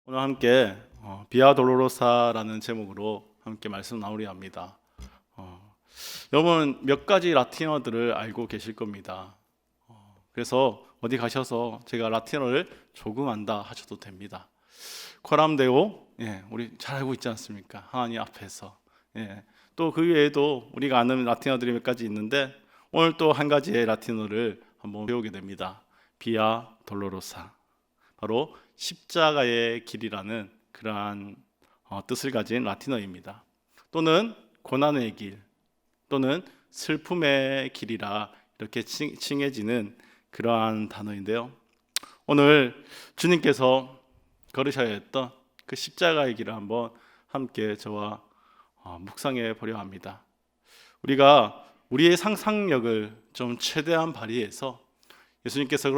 오늘 함께 비아 돌로로사라는 제목으로 함께 말씀 나누려 합니다. 여러분 몇 가지 라틴어들을 알고 계실 겁니다. 그래서 어디 가셔서 제가 라틴어를 조금 안다 하셔도 됩니다. 코람데오, 우리 잘 알고 있지 않습니까? 하나님 앞에서. 또 그 외에도 우리가 아는 라틴어들이 몇 가지 있는데 오늘 또 한 가지의 라틴어를 한번 배우게 됩니다. 비아 돌로로사. 바로 십자가의 길이라는 그러한 뜻을 가진 라틴어입니다. 또는 고난의 길, 또는 슬픔의 길이라 이렇게 칭해지는 그러한 단어인데요. 오늘 주님께서 걸으셔야 했던 그 십자가의 길을 한번 함께 저와 묵상해 보려 합니다. 우리가 우리의 상상력을 좀 최대한 발휘해서 예수님께서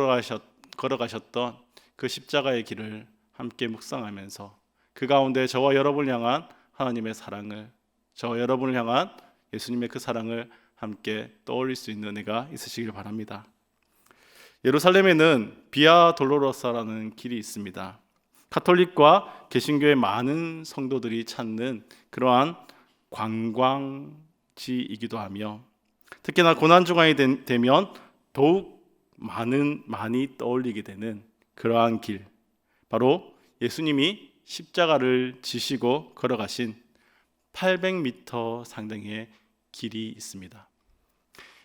걸어가셨던 그 십자가의 길을 함께 묵상하면서 그 가운데 저와 여러분을 향한 하나님의 사랑을, 저와 여러분을 향한 예수님의 그 사랑을 함께 떠올릴 수 있는 은혜가 있으시길 바랍니다. 예루살렘에는 비아 돌로로사라는 길이 있습니다. 가톨릭과 개신교의 많은 성도들이 찾는 그러한 관광지이기도 하며, 특히나 고난 주간이 되면 더욱 많이 떠올리게 되는 그러한 길, 바로 예수님이 십자가를 지시고 걸어가신 800m 상당의 길이 있습니다.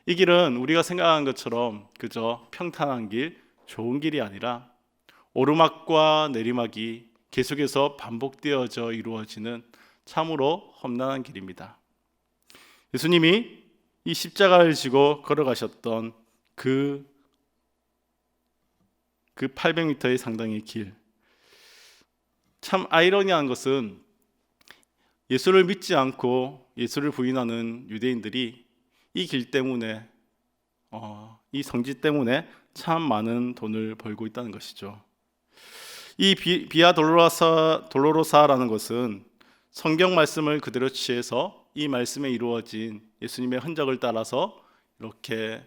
이 길은 우리가 생각한 것처럼 그저 평탄한 길, 좋은 길이 아니라 오르막과 내리막이 계속해서 반복되어져 이루어지는 참으로 험난한 길입니다. 예수님이 이 십자가를 지고 걸어가셨던 그 800m의 상당의 길, 참 아이러니한 것은 예수를 믿지 않고 예수를 부인하는 유대인들이 이 길 때문에, 이 성지 때문에 참 많은 돈을 벌고 있다는 것이죠. 이 비아 돌로로사라는 것은 성경 말씀을 그대로 취해서 이 말씀에 이루어진 예수님의 흔적을 따라서 이렇게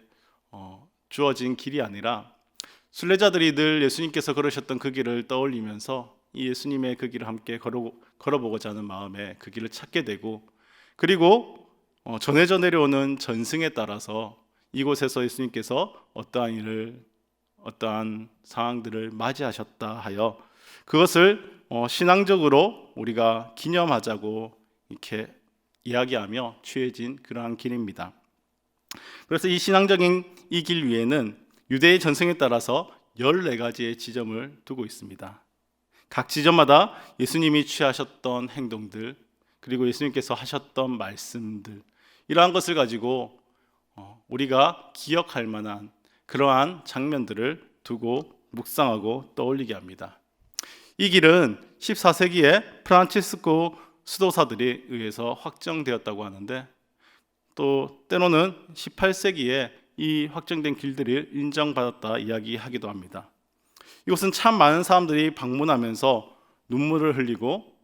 주어진 길이 아니라, 순례자들이 늘 예수님께서 걸으셨던 그 길을 떠올리면서 이 예수님의 그 길을 함께 걸어보고자 하는 마음에 그 길을 찾게 되고, 그리고 전해져 내려오는 전승에 따라서 이곳에서 예수님께서 어떠한 상황들을 맞이하셨다 하여 그것을 신앙적으로 우리가 기념하자고 이렇게 이야기하며 취해진 그러한 길입니다. 그래서 이 신앙적인 이 길 위에는 유대의 전승에 따라서 14가지의 지점을 두고 있습니다. 각 지점마다 예수님이 취하셨던 행동들, 그리고 예수님께서 하셨던 말씀들, 이러한 것을 가지고 우리가 기억할 만한 그러한 장면들을 두고 묵상하고 떠올리게 합니다. 이 길은 14세기에 프란치스코 수도사들에 의해서 확정되었다고 하는데, 또 때로는 18세기에 이 확정된 길들이 인정받았다 이야기하기도 합니다. 이곳은 참 많은 사람들이 방문하면서 눈물을 흘리고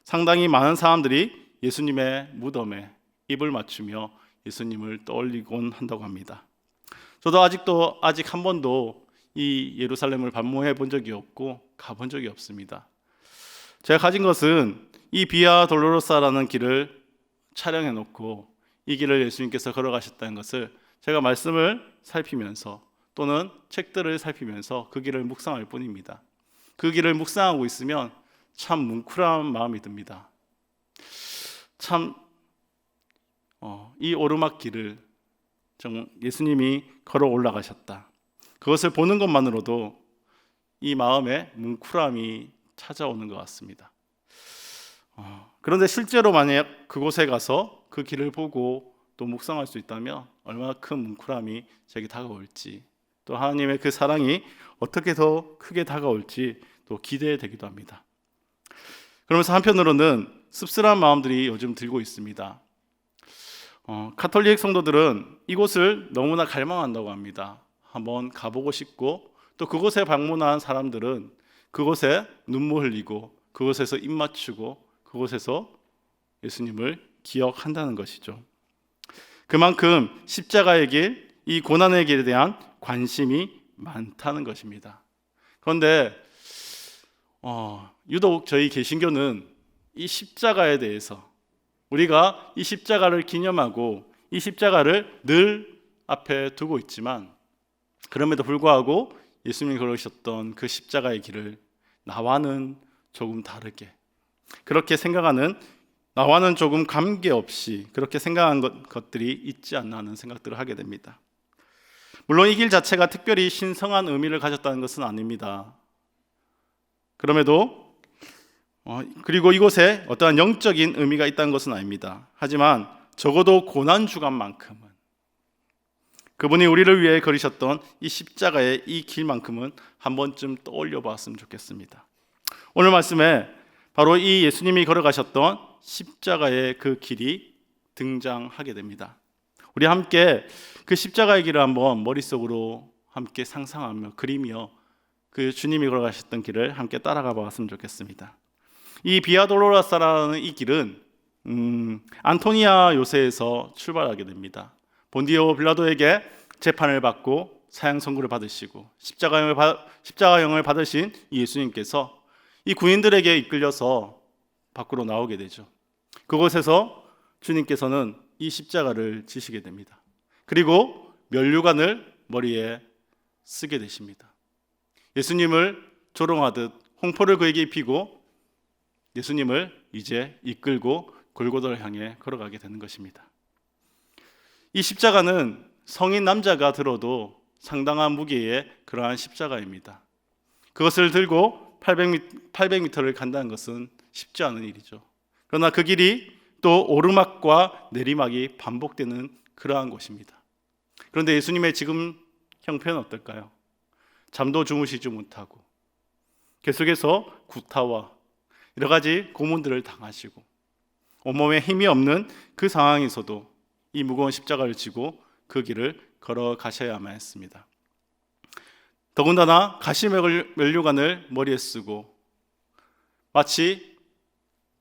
상당히 많은 사람들이 예수님의 무덤에 입을 맞추며 예수님을 떠올리곤 한다고 합니다. 저도 아직 한 번도 이 예루살렘을 방문해 본 적이 없고 가본 적이 없습니다. 제가 가진 것은 이 비아 돌로로사라는 길을 촬영해 놓고 이 길을 예수님께서 걸어가셨다는 것을 제가 말씀을 살피면서 또는 책들을 살피면서 그 길을 묵상할 뿐입니다. 그 길을 묵상하고 있으면 참 뭉클한 마음이 듭니다. 참 이 오르막 길을 예수님이 걸어 올라가셨다, 그것을 보는 것만으로도 이 마음에 뭉클함이 찾아오는 것 같습니다. 그런데 실제로 만약 그곳에 가서 그 길을 보고 또 묵상할 수 있다면 얼마나 큰 뭉클함이 제게 다가올지, 또 하나님의 그 사랑이 어떻게 더 크게 다가올지 또 기대되기도 합니다. 그러면서 한편으로는 씁쓸한 마음들이 요즘 들고 있습니다. 가톨릭 성도들은 이곳을 너무나 갈망한다고 합니다. 한번 가보고 싶고, 또 그곳에 방문한 사람들은 그곳에 눈물 흘리고 그곳에서 입 맞추고 그곳에서 예수님을 기억한다는 것이죠. 그만큼 십자가의 길, 이 고난의 길에 대한 관심이 많다는 것입니다. 그런데 유독 저희 개신교는 이 십자가에 대해서 우리가 이 십자가를 기념하고 이 십자가를 늘 앞에 두고 있지만 그럼에도 불구하고 예수님이 걸으셨던 그 십자가의 길을 나와는 조금 다르게 그렇게 생각하는 나와는 조금 관계없이 그렇게 생각한 것들이 있지 않나 하는 생각들을 하게 됩니다. 물론 이 길 자체가 특별히 신성한 의미를 가졌다는 것은 아닙니다. 그럼에도 그리고 이곳에 어떠한 영적인 의미가 있다는 것은 아닙니다. 하지만 적어도 고난주간만큼은 그분이 우리를 위해 걸으셨던 이 십자가의 이 길만큼은 한 번쯤 떠올려 보았으면 좋겠습니다. 오늘 말씀에 바로 이 예수님이 걸어가셨던 십자가의 그 길이 등장하게 됩니다. 우리 함께 그 십자가의 길을 한번 머릿속으로 함께 상상하며 그리며 그 주님이 걸어가셨던 길을 함께 따라가 보았으면 좋겠습니다. 이 비아 돌로로사라는 이 길은 안토니아 요새에서 출발하게 됩니다. 본디오 빌라도에게 재판을 받고 사형 선고를 받으시고 십자가형을 받으신 이 예수님께서 이 군인들에게 이끌려서 밖으로 나오게 되죠. 그곳에서 주님께서는 이 십자가를 지시게 됩니다. 그리고 면류관을 머리에 쓰게 되십니다. 예수님을 조롱하듯 홍포를 그에게 입히고 예수님을 이제 이끌고 골고다를 향해 걸어가게 되는 것입니다. 이 십자가는 성인 남자가 들어도 상당한 무게의 그러한 십자가입니다. 그것을 들고 800m를 간다는 것은 쉽지 않은 일이죠. 그러나 그 길이 또 오르막과 내리막이 반복되는 그러한 곳입니다. 그런데 예수님의 지금 형편은 어떨까요? 잠도 주무시지 못하고 계속해서 구타와 여러 가지 고문들을 당하시고 온몸에 힘이 없는 그 상황에서도 이 무거운 십자가를 지고 그 길을 걸어가셔야만 했습니다. 더군다나 가시의 면류관을 머리에 쓰고 마치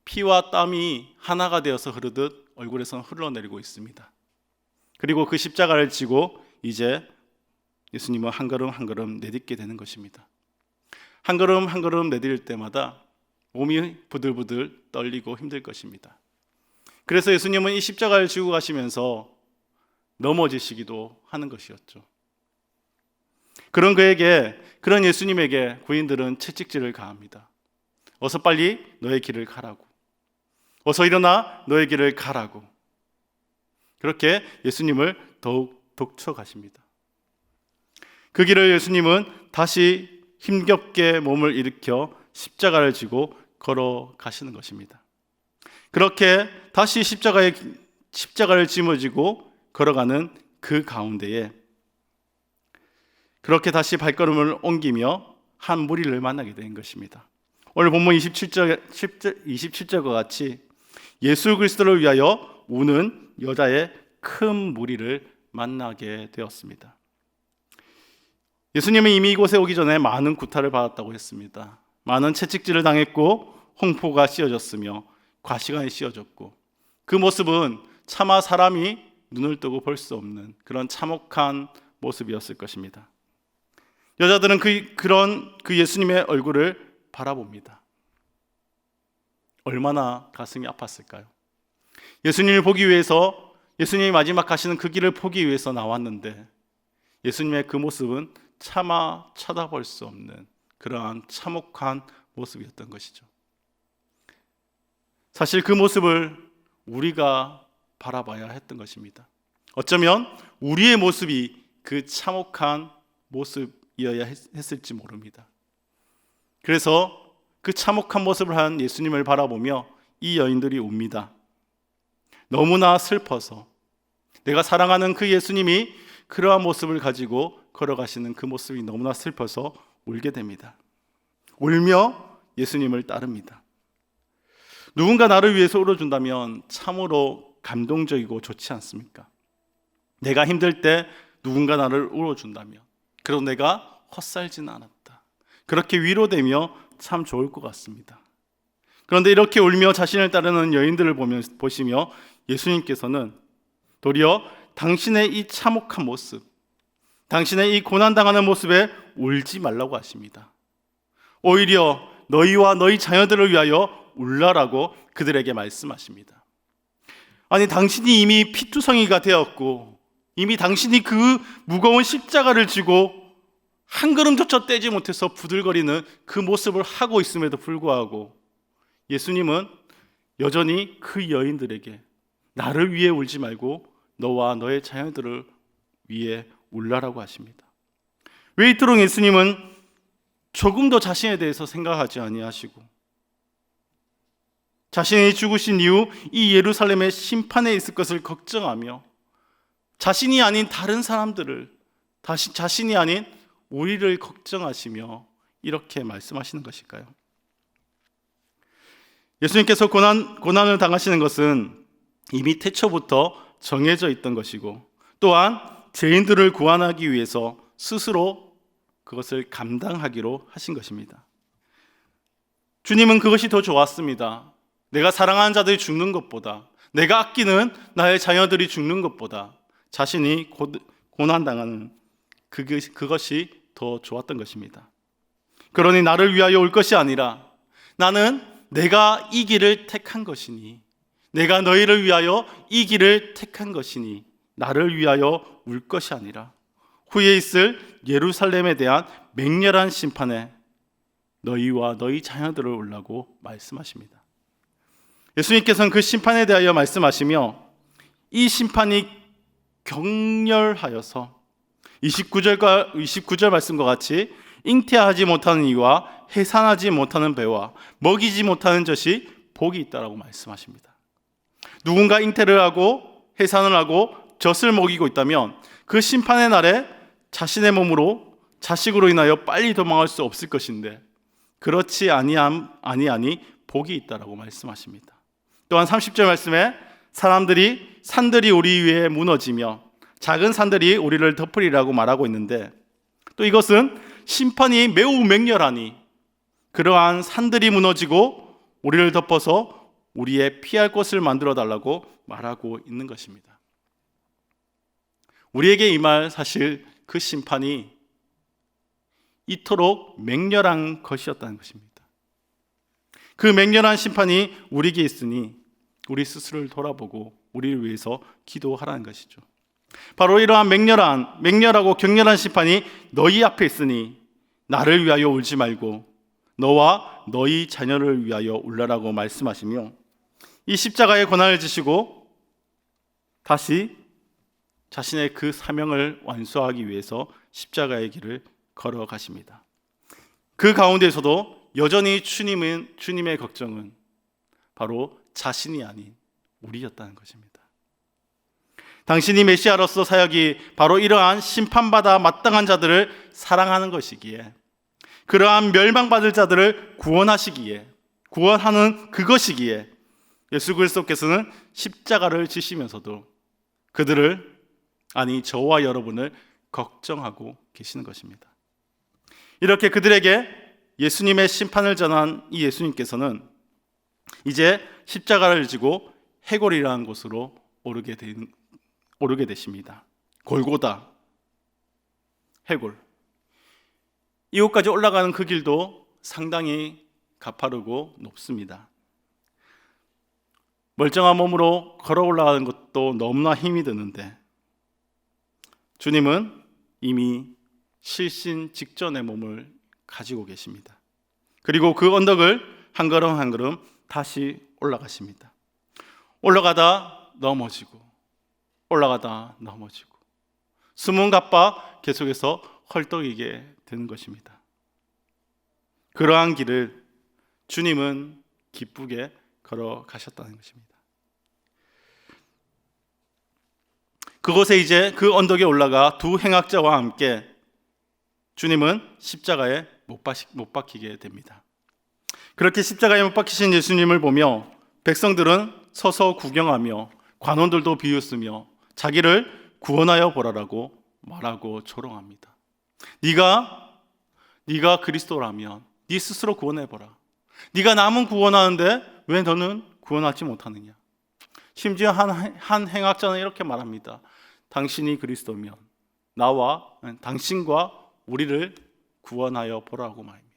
피와 땀이 하나가 되어서 흐르듯 얼굴에서 흘러내리고 있습니다. 그리고 그 십자가를 지고 이제 예수님은 한 걸음 한 걸음 내딛게 되는 것입니다. 한 걸음 한 걸음 내딛을 때마다 몸이 부들부들 떨리고 힘들 것입니다. 그래서 예수님은 이 십자가를 지고 가시면서 넘어지시기도 하는 것이었죠. 그런 예수님에게 구인들은 채찍질을 가합니다. 어서 빨리 너의 길을 가라고. 어서 일어나 너의 길을 가라고. 그렇게 예수님을 더욱 독쳐 가십니다. 그 길을 예수님은 다시 힘겹게 몸을 일으켜 십자가를 지고 걸어가시는 것입니다. 그렇게 다시 십자가를 짊어지고 걸어가는 그 가운데에 그렇게 다시 발걸음을 옮기며 한 무리를 만나게 된 것입니다. 오늘 본문 27절과 같이 예수 그리스도를 위하여 우는 여자의 큰 무리를 만나게 되었습니다. 예수님은 이미 이곳에 오기 전에 많은 구타를 받았다고 했습니다. 많은 채찍질을 당했고 홍포가 씌어졌으며 과시관이 씌어졌고 그 모습은 차마 사람이 눈을 뜨고 볼 수 없는 그런 참혹한 모습이었을 것입니다. 여자들은 그 예수님의 얼굴을 바라봅니다. 얼마나 가슴이 아팠을까요? 예수님을 보기 위해서 예수님이 마지막 가시는 그 길을 보기 위해서 나왔는데 예수님의 그 모습은 차마 쳐다볼 수 없는 그러한 참혹한 모습이었던 것이죠. 사실 그 모습을 우리가 바라봐야 했던 것입니다. 어쩌면 우리의 모습이 그 참혹한 모습이어야 했을지 모릅니다. 그래서 그 참혹한 모습을 한 예수님을 바라보며 이 여인들이 웁니다. 너무나 슬퍼서 내가 사랑하는 그 예수님이 그러한 모습을 가지고 걸어가시는 그 모습이 너무나 슬퍼서 울게 됩니다. 울며 예수님을 따릅니다. 누군가 나를 위해서 울어준다면 참으로 감동적이고 좋지 않습니까? 내가 힘들 때 누군가 나를 울어준다면 그래도 내가 헛살지는 않았다. 그렇게 위로되며 참 좋을 것 같습니다. 그런데 이렇게 울며 자신을 따르는 여인들을 보시며 예수님께서는 도리어 당신의 이 참혹한 모습, 당신의 이 고난당하는 모습에 울지 말라고 하십니다. 오히려 너희와 너희 자녀들을 위하여 울라라고 그들에게 말씀하십니다. 아니, 당신이 이미 피투성이가 되었고 이미 당신이 그 무거운 십자가를 지고 한 걸음조차 떼지 못해서 부들거리는 그 모습을 하고 있음에도 불구하고 예수님은 여전히 그 여인들에게 나를 위해 울지 말고 너와 너의 자녀들을 위해 울라라고 하십니다. 왜 이토록 예수님은 조금도 자신에 대해서 생각하지 아니하시고 자신이 죽으신 이후 이 예루살렘의 심판에 있을 것을 걱정하며 자신이 아닌 다른 사람들을, 자신이 아닌 우리를 걱정하시며 이렇게 말씀하시는 것일까요? 예수님께서 고난을 당하시는 것은 이미 태초부터 정해져 있던 것이고 또한 죄인들을 구원하기 위해서 스스로 그것을 감당하기로 하신 것입니다. 주님은 그것이 더 좋았습니다. 내가 사랑하는 자들이 죽는 것보다, 내가 아끼는 나의 자녀들이 죽는 것보다 자신이 고난당하는 그것이 더 좋았던 것입니다. 그러니 나를 위하여 올 것이 아니라 나는 내가 이 길을 택한 것이니, 내가 너희를 위하여 이 길을 택한 것이니 나를 위하여 울 것이 아니라 후에 있을 예루살렘에 대한 맹렬한 심판에 너희와 너희 자녀들을 울라고 말씀하십니다. 예수님께서는 그 심판에 대하여 말씀하시며 이 심판이 격렬하여서 29절 말씀과 같이 잉태하지 못하는 이와 해산하지 못하는 배와 먹이지 못하는 젖이 복이 있다라고 말씀하십니다. 누군가 잉태를 하고 해산을 하고 젖을 먹이고 있다면 그 심판의 날에 자신의 몸으로 자식으로 인하여 빨리 도망할 수 없을 것인데 그렇지 아니하니 복이 있다라고 말씀하십니다. 또한 30절 말씀에 산들이 우리 위에 무너지며 작은 산들이 우리를 덮으리라고 말하고 있는데 또 이것은 심판이 매우 맹렬하니 그러한 산들이 무너지고 우리를 덮어서 우리의 피할 곳을 만들어 달라고 말하고 있는 것입니다. 우리에게 임할 사실 그 심판이 이토록 맹렬한 것이었다는 것입니다. 그 맹렬한 심판이 우리에게 있으니 우리 스스로를 돌아보고 우리를 위해서 기도하라는 것이죠. 바로 이러한 맹렬하고 격렬한 심판이 너희 앞에 있으니 나를 위하여 울지 말고 너와 너희 자녀를 위하여 울라라고 말씀하시며 이 십자가의 고난을 지시고 다시 자신의 그 사명을 완수하기 위해서 십자가의 길을 걸어가십니다. 그 가운데서도 여전히 주님의 걱정은 바로 자신이 아닌 우리였다는 것입니다. 당신이 메시아로서 사역이 바로 이러한 심판받아 마땅한 자들을 사랑하는 것이기에 그러한 멸망받을 자들을 구원하는 그것이기에 예수 그리스도께서는 십자가를 지시면서도 저와 여러분을 걱정하고 계시는 것입니다. 이렇게 그들에게 예수님의 심판을 전한 이 예수님께서는 이제 십자가를 지고 해골이라는 곳으로 오르게 되십니다. 골고다, 해골. 이곳까지 올라가는 그 길도 상당히 가파르고 높습니다. 멀쩡한 몸으로 걸어 올라가는 것도 너무나 힘이 드는데 주님은 이미 실신 직전의 몸을 가지고 계십니다. 그리고 그 언덕을 한 걸음 한 걸음 다시 올라가십니다. 올라가다 넘어지고 숨은 갑바 계속해서 헐떡이게 되는 것입니다. 그러한 길을 주님은 기쁘게 걸어가셨다는 것입니다. 그곳에 이제 그 언덕에 올라가 두 행악자와 함께 주님은 십자가에 못 박히게 됩니다. 그렇게 십자가에 못 박히신 예수님을 보며 백성들은 서서 구경하며 관원들도 비웃으며 자기를 구원하여 보라라고 말하고 조롱합니다. 네가 그리스도라면 네 스스로 구원해보라. 네가 남은 구원하는데 왜 너는 구원하지 못하느냐. 심지어 한 행악자는 이렇게 말합니다. 당신이 그리스도면 당신과 우리를 구원하여 보라고 말입니다.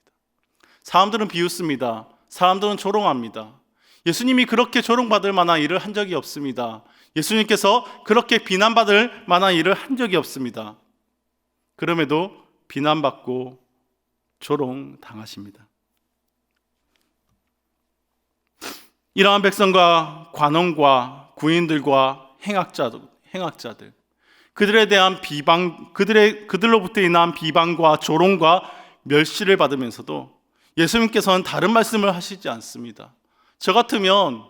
사람들은 비웃습니다. 사람들은 조롱합니다. 예수님이 그렇게 조롱받을 만한 일을 한 적이 없습니다. 예수님께서 그렇게 비난받을 만한 일을 한 적이 없습니다. 그럼에도 비난받고 조롱당하십니다. 이러한 백성과 관원과 구인들과 행악자들, 그들에 대한 비방, 그들로부터 인한 비방과 조롱과 멸시를 받으면서도 예수님께서는 다른 말씀을 하시지 않습니다. 저 같으면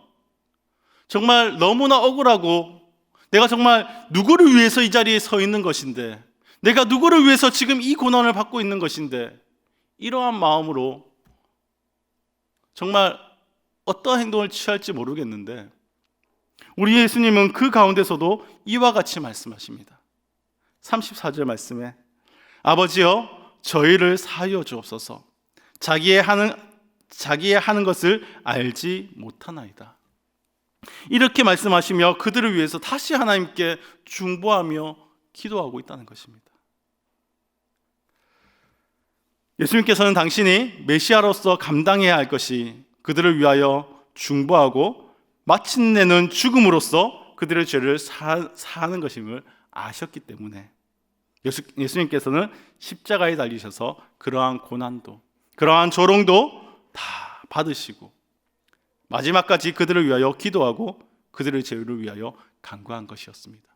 정말 너무나 억울하고, 내가 정말 누구를 위해서 이 자리에 서 있는 것인데, 내가 누구를 위해서 지금 이 고난을 받고 있는 것인데, 이러한 마음으로 정말 어떠한 행동을 취할지 모르겠는데, 우리 예수님은 그 가운데서도 이와 같이 말씀하십니다. 34절 말씀에 아버지여 저희를 사하여 주옵소서. 자기의 하는 것을 알지 못하나이다. 이렇게 말씀하시며 그들을 위해서 다시 하나님께 중보하며 기도하고 있다는 것입니다. 예수님께서는 당신이 메시아로서 감당해야 할 것이 그들을 위하여 중보하고 마침내는 죽음으로써 그들의 죄를 사하는 것임을 아셨기 때문에 예수님께서는 십자가에 달리셔서 그러한 고난도, 그러한 조롱도 다 받으시고 마지막까지 그들을 위하여 기도하고 그들의 죄를 위하여 간구한 것이었습니다.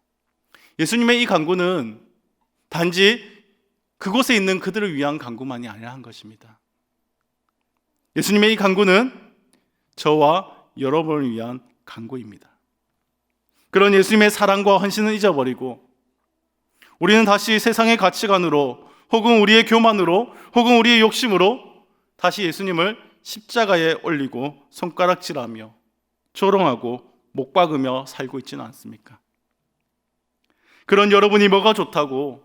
예수님의 이 간구는 단지 그곳에 있는 그들을 위한 간구만이 아니라 한 것입니다. 예수님의 이 간구는 저와 여러분을 위한 간구입니다. 그런 예수님의 사랑과 헌신을 잊어버리고 우리는 다시 세상의 가치관으로 혹은 우리의 교만으로 혹은 우리의 욕심으로 다시 예수님을 십자가에 올리고 손가락질하며 조롱하고 목 박으며 살고 있지는 않습니까? 그런 여러분이 뭐가 좋다고,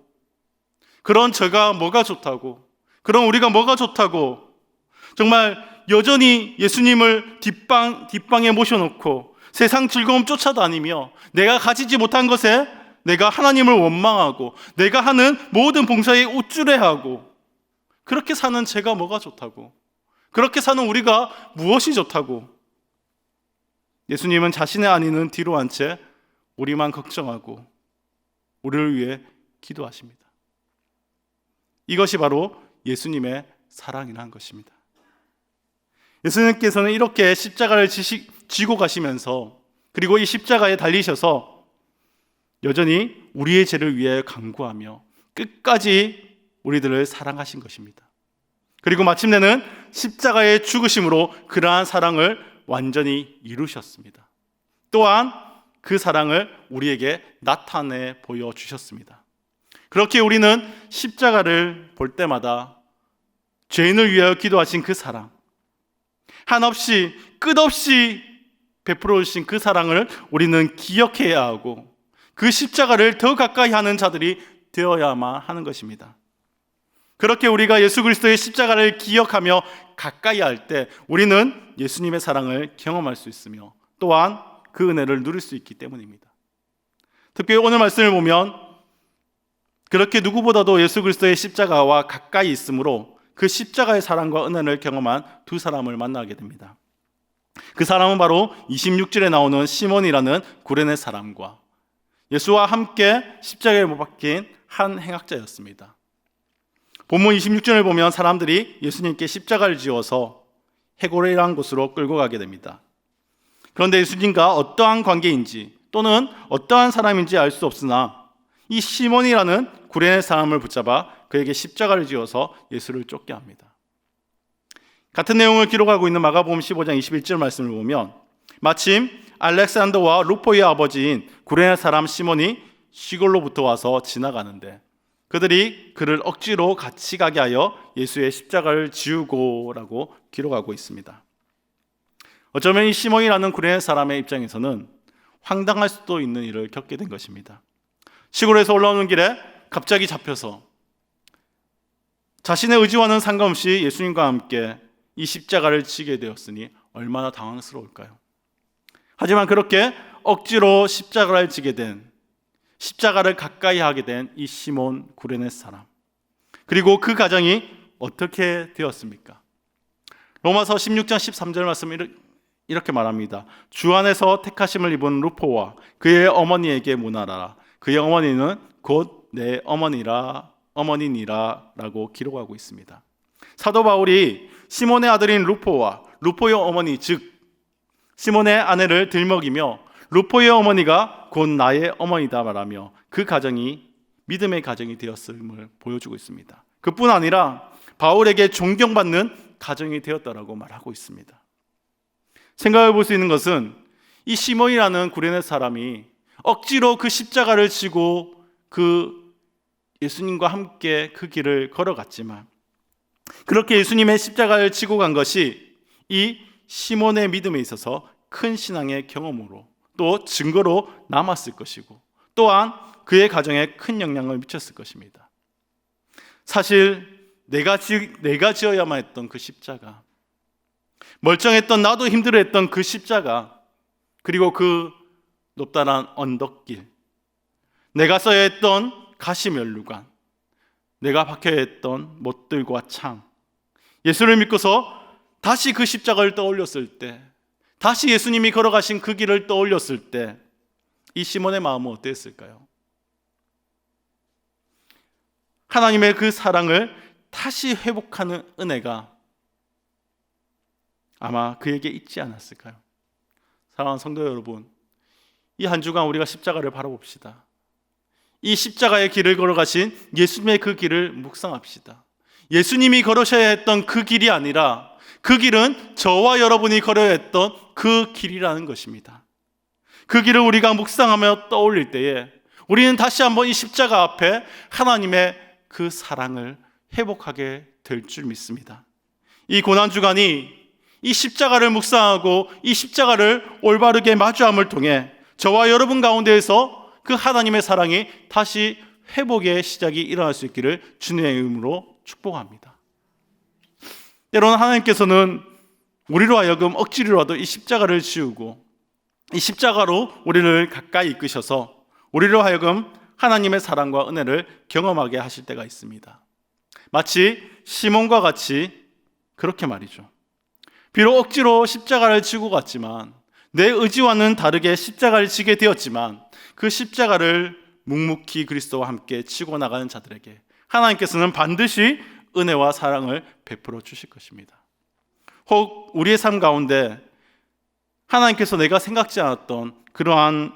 그런 제가 뭐가 좋다고, 그런 우리가 뭐가 좋다고 정말 여전히 예수님을 뒷방에 모셔놓고 세상 즐거움 쫓아다니며 내가 가지지 못한 것에 내가 하나님을 원망하고 내가 하는 모든 봉사에 우쭐해하고 그렇게 사는 제가 뭐가 좋다고, 그렇게 사는 우리가 무엇이 좋다고. 예수님은 자신의 안위는 뒤로 한 채 우리만 걱정하고 우리를 위해 기도하십니다. 이것이 바로 예수님의 사랑이라는 것입니다. 예수님께서는 이렇게 십자가를 지고 가시면서 그리고 이 십자가에 달리셔서 여전히 우리의 죄를 위해 간구하며 끝까지 우리들을 사랑하신 것입니다. 그리고 마침내는 십자가의 죽으심으로 그러한 사랑을 완전히 이루셨습니다. 또한 그 사랑을 우리에게 나타내 보여주셨습니다. 그렇게 우리는 십자가를 볼 때마다 죄인을 위하여 기도하신 그 사랑, 한없이 끝없이 베풀어 주신 그 사랑을 우리는 기억해야 하고 그 십자가를 더 가까이 하는 자들이 되어야만 하는 것입니다. 그렇게 우리가 예수 그리스도의 십자가를 기억하며 가까이 할 때 우리는 예수님의 사랑을 경험할 수 있으며 또한 그 은혜를 누릴 수 있기 때문입니다. 특별히 오늘 말씀을 보면 그렇게 누구보다도 예수 그리스도의 십자가와 가까이 있으므로 그 십자가의 사랑과 은혜를 경험한 두 사람을 만나게 됩니다. 그 사람은 바로 26절에 나오는 시몬이라는 구레네 사람과 예수와 함께 십자가에 못 박힌 한 행악자였습니다. 본문 26절을 보면 사람들이 예수님께 십자가를 지어서 해골이라는 곳으로 끌고 가게 됩니다. 그런데 예수님과 어떠한 관계인지 또는 어떠한 사람인지 알 수 없으나 이 시몬이라는 구레네 사람을 붙잡아 그에게 십자가를 지어서 예수를 쫓게 합니다. 같은 내용을 기록하고 있는 마가복음 15장 21절 말씀을 보면 마침 알렉산더와 루포의 아버지인 구레네 사람 시몬이 시골로부터 와서 지나가는데 그들이 그를 억지로 같이 가게 하여 예수의 십자가를 지우고라고 기록하고 있습니다. 어쩌면 이 시몬이라는 구레네 사람의 입장에서는 황당할 수도 있는 일을 겪게 된 것입니다. 시골에서 올라오는 길에 갑자기 잡혀서 자신의 의지와는 상관없이 예수님과 함께 이 십자가를 지게 되었으니 얼마나 당황스러울까요? 하지만 그렇게 억지로 십자가를 지게 된, 십자가를 가까이 하게 된 이 시몬 구레네 사람, 그리고 그 가정이 어떻게 되었습니까? 로마서 16장 13절 말씀은 이렇게 말합니다. 주 안에서 택하심을 입은 루포와 그의 어머니에게 문하라. 그의 어머니는 곧 내 어머니니라 라고 기록하고 있습니다. 사도 바울이 시몬의 아들인 루포의 어머니, 즉 시몬의 아내를 들먹이며 루포의 어머니가 곧 나의 어머니다 말하며 그 가정이 믿음의 가정이 되었음을 보여주고 있습니다. 그뿐 아니라 바울에게 존경받는 가정이 되었다라고 말하고 있습니다. 생각해 볼 수 있는 것은 이 시몬이라는 구레네 사람이 억지로 그 십자가를 지고 그 예수님과 함께 그 길을 걸어갔지만, 그렇게 예수님의 십자가를 지고 간 것이 이 시몬의 믿음에 있어서 큰 신앙의 경험으로 또 증거로 남았을 것이고, 또한 그의 가정에 큰 영향을 미쳤을 것입니다. 사실 내가 지어야만 했던 그 십자가, 멀쩡했던 나도 힘들어했던 그 십자가, 그리고 그 높다란 언덕길, 내가 써야 했던 가시면류관, 내가 박혀야 했던 못들과 창, 예수를 믿고서 다시 그 십자가를 떠올렸을 때, 다시 예수님이 걸어가신 그 길을 떠올렸을 때 이 시몬의 마음은 어땠을까요? 하나님의 그 사랑을 다시 회복하는 은혜가 아마 그에게 있지 않았을까요? 사랑하는 성도 여러분, 이 한 주간 우리가 십자가를 바라봅시다. 이 십자가의 길을 걸어가신 예수님의 그 길을 묵상합시다. 예수님이 걸으셔야 했던 그 길이 아니라 그 길은 저와 여러분이 걸어야 했던 그 길이라는 것입니다. 그 길을 우리가 묵상하며 떠올릴 때에 우리는 다시 한번 이 십자가 앞에 하나님의 그 사랑을 회복하게 될 줄 믿습니다. 이 고난주간이 이 십자가를 묵상하고 이 십자가를 올바르게 마주함을 통해 저와 여러분 가운데에서 그 하나님의 사랑이 다시 회복의 시작이 일어날 수 있기를 주님의 이름으로 축복합니다. 때로는 하나님께서는 우리로 하여금 억지로라도 이 십자가를 지우고 이 십자가로 우리를 가까이 이끄셔서 우리로 하여금 하나님의 사랑과 은혜를 경험하게 하실 때가 있습니다. 마치 시몬과 같이 그렇게 말이죠. 비록 억지로 십자가를 지고 갔지만, 내 의지와는 다르게 십자가를 지게 되었지만, 그 십자가를 묵묵히 그리스도와 함께 지고 나가는 자들에게 하나님께서는 반드시 은혜와 사랑을 베풀어 주실 것입니다. 혹 우리의 삶 가운데 하나님께서 내가 생각지 않았던 그러한,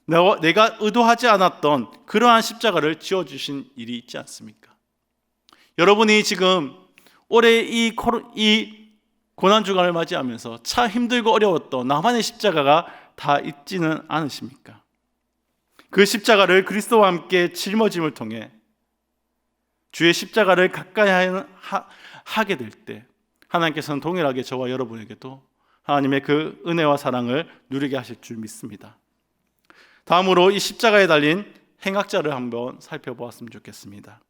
내가 의도하지 않았던 그러한 십자가를 지어주신 일이 있지 않습니까? 여러분이 지금 올해 이 고난주간을 맞이하면서 참 힘들고 어려웠던 나만의 십자가가 다 있지는 않으십니까? 그 십자가를 그리스도와 함께 짊어짐을 통해 주의 십자가를 가까이 하게 될 때 하나님께서는 동일하게 저와 여러분에게도 하나님의 그 은혜와 사랑을 누리게 하실 줄 믿습니다. 다음으로 이 십자가에 달린 행악자를 한번 살펴보았으면 좋겠습니다.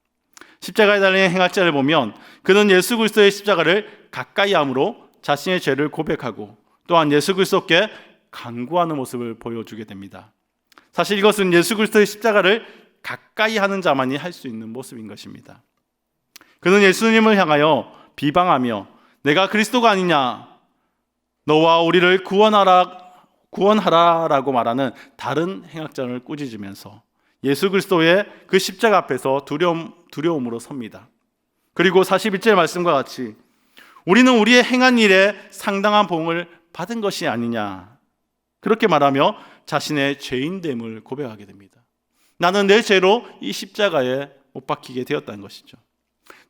십자가에 달린 행악자를 보면 그는 예수 그리스도의 십자가를 가까이 함으로 자신의 죄를 고백하고 또한 예수 그리스도께 간구하는 모습을 보여주게 됩니다. 사실 이것은 예수 그리스도의 십자가를 가까이 하는 자만이 할 수 있는 모습인 것입니다. 그는 예수님을 향하여 비방하며 내가 그리스도가 아니냐, 너와 우리를 구원하라라고 말하는 다른 행악자를 꾸짖으면서 예수 그리스도의 그 십자가 앞에서 두려움으로 섭니다. 그리고 41절 말씀과 같이 우리는 우리의 행한 일에 상당한 보응을 받은 것이 아니냐, 그렇게 말하며 자신의 죄인됨을 고백하게 됩니다. 나는 내 죄로 이 십자가에 못 박히게 되었다는 것이죠.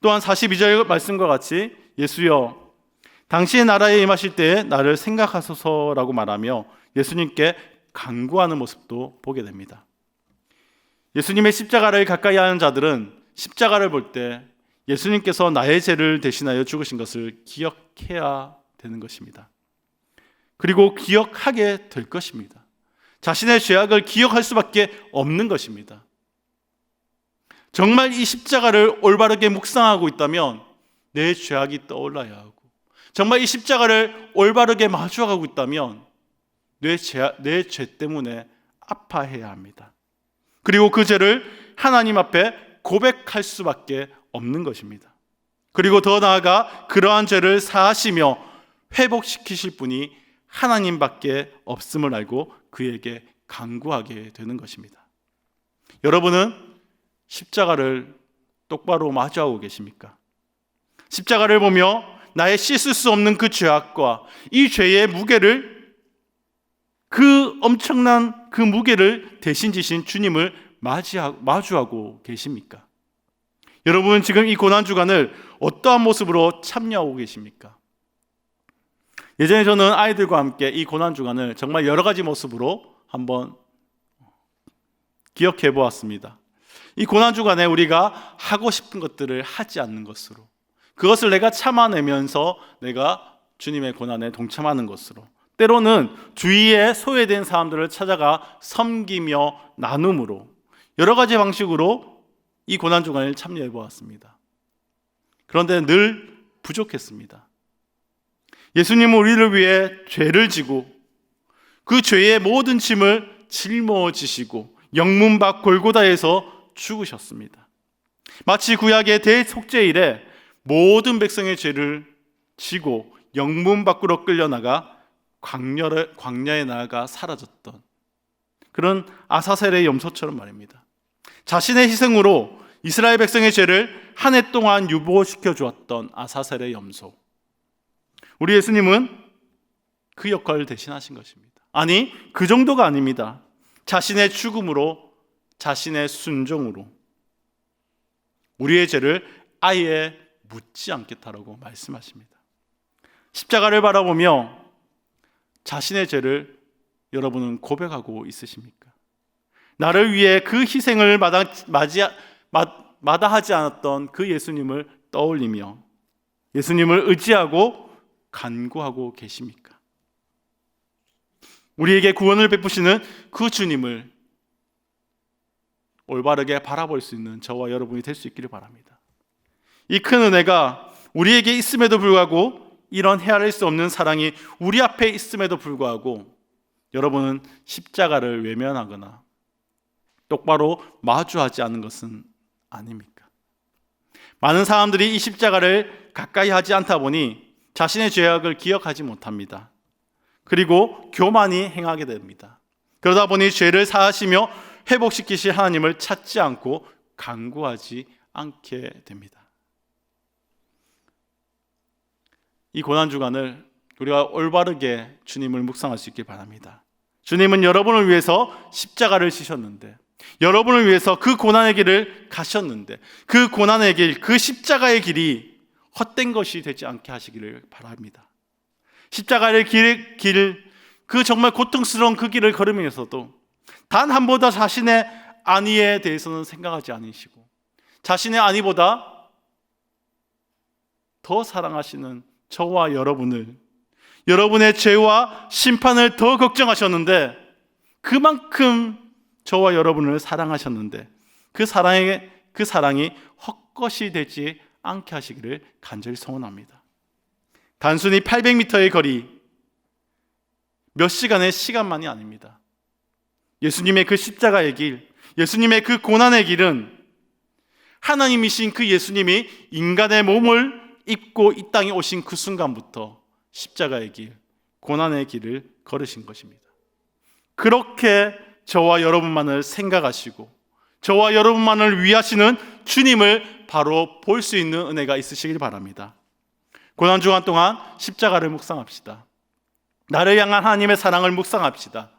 또한 42절 말씀과 같이 예수여 당신의 나라에 임하실 때에 나를 생각하소서라고 말하며 예수님께 간구하는 모습도 보게 됩니다. 예수님의 십자가를 가까이 하는 자들은 십자가를 볼 때 예수님께서 나의 죄를 대신하여 죽으신 것을 기억해야 되는 것입니다. 그리고 기억하게 될 것입니다. 자신의 죄악을 기억할 수밖에 없는 것입니다. 정말 이 십자가를 올바르게 묵상하고 있다면 내 죄악이 떠올라야 하고, 정말 이 십자가를 올바르게 마주하고 있다면 내 죄 때문에 아파해야 합니다. 그리고 그 죄를 하나님 앞에 고백할 수밖에 없는 것입니다. 그리고 더 나아가 그러한 죄를 사하시며 회복시키실 분이 하나님밖에 없음을 알고 그에게 간구하게 되는 것입니다. 여러분은 십자가를 똑바로 마주하고 계십니까? 십자가를 보며 나의 씻을 수 없는 그 죄악과 이 죄의 무게를, 그 엄청난 그 무게를 대신 지신 주님을 마주하고 계십니까? 여러분 지금 이 고난주간을 어떠한 모습으로 참여하고 계십니까? 예전에 저는 아이들과 함께 이 고난주간을 정말 여러 가지 모습으로 한번 기억해 보았습니다. 이 고난주간에 우리가 하고 싶은 것들을 하지 않는 것으로, 그것을 내가 참아내면서 내가 주님의 고난에 동참하는 것으로, 때로는 주위에 소외된 사람들을 찾아가 섬기며 나눔으로, 여러 가지 방식으로 이 고난주간을 참여해 보았습니다. 그런데 늘 부족했습니다. 예수님은 우리를 위해 죄를 지고 그 죄의 모든 짐을 짊어지시고 영문밖 골고다에서 죽으셨습니다. 마치 구약의 대속죄일에 모든 백성의 죄를 지고 영문 밖으로 끌려나가 광야에 나아가 사라졌던 그런 아사셀의 염소처럼 말입니다. 자신의 희생으로 이스라엘 백성의 죄를 한 해 동안 유보시켜 주었던 아사셀의 염소, 우리 예수님은 그 역할을 대신하신 것입니다. 아니, 그 정도가 아닙니다. 자신의 죽음으로, 자신의 순종으로 우리의 죄를 아예 묻지 않겠다라고 말씀하십니다. 십자가를 바라보며 자신의 죄를 여러분은 고백하고 있으십니까? 나를 위해 그 희생을 마다하지 않았던 그 예수님을 떠올리며 예수님을 의지하고 간구하고 계십니까? 우리에게 구원을 베푸시는 그 주님을 올바르게 바라볼 수 있는 저와 여러분이 될 수 있기를 바랍니다. 이 큰 은혜가 우리에게 있음에도 불구하고, 이런 헤아릴 수 없는 사랑이 우리 앞에 있음에도 불구하고 여러분은 십자가를 외면하거나 똑바로 마주하지 않는 것은 아닙니까? 많은 사람들이 이 십자가를 가까이 하지 않다 보니 자신의 죄악을 기억하지 못합니다. 그리고 교만이 행하게 됩니다. 그러다 보니 죄를 사하시며 회복시키실 하나님을 찾지 않고 간구하지 않게 됩니다. 이 고난주간을 우리가 올바르게 주님을 묵상할 수 있길 바랍니다. 주님은 여러분을 위해서 십자가를 지셨는데, 여러분을 위해서 그 고난의 길을 가셨는데, 그 고난의 길, 그 십자가의 길이 헛된 것이 되지 않게 하시기를 바랍니다. 십자가의 길, 그 정말 고통스러운 그 길을 걸으면서도 단 한 번도 자신의 안위에 대해서는 생각하지 않으시고, 자신의 안위보다 더 사랑하시는 저와 여러분을, 여러분의 죄와 심판을 더 걱정하셨는데, 그만큼 저와 여러분을 사랑하셨는데 그 사랑이 헛것이 되지 않게 하시기를 간절히 소원합니다. 단순히 800m의 거리, 몇 시간의 시간만이 아닙니다. 예수님의 그 십자가의 길, 예수님의 그 고난의 길은 하나님이신 그 예수님이 인간의 몸을 입고 이 땅에 오신 그 순간부터 십자가의 길, 고난의 길을 걸으신 것입니다. 그렇게 저와 여러분만을 생각하시고 저와 여러분만을 위하시는 주님을 바로 볼 수 있는 은혜가 있으시길 바랍니다. 고난주간 동안 십자가를 묵상합시다. 나를 향한 하나님의 사랑을 묵상합시다.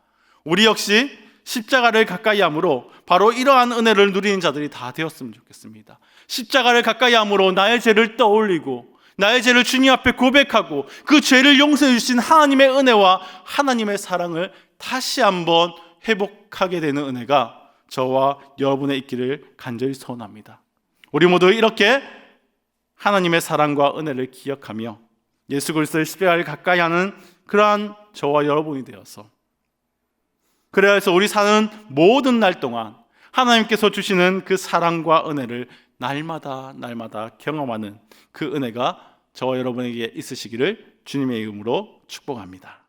우리 역시 십자가를 가까이 함으로 바로 이러한 은혜를 누리는 자들이 다 되었으면 좋겠습니다. 십자가를 가까이 함으로 나의 죄를 떠올리고 나의 죄를 주님 앞에 고백하고 그 죄를 용서해 주신 하나님의 은혜와 하나님의 사랑을 다시 한번 회복하게 되는 은혜가 저와 여러분의 있기를 간절히 소원합니다. 우리 모두 이렇게 하나님의 사랑과 은혜를 기억하며 예수 그리스도의 십자가를 가까이 하는 그러한 저와 여러분이 되어서, 그래서 우리 사는 모든 날 동안 하나님께서 주시는 그 사랑과 은혜를 날마다 경험하는 그 은혜가 저와 여러분에게 있으시기를 주님의 이름으로 축복합니다.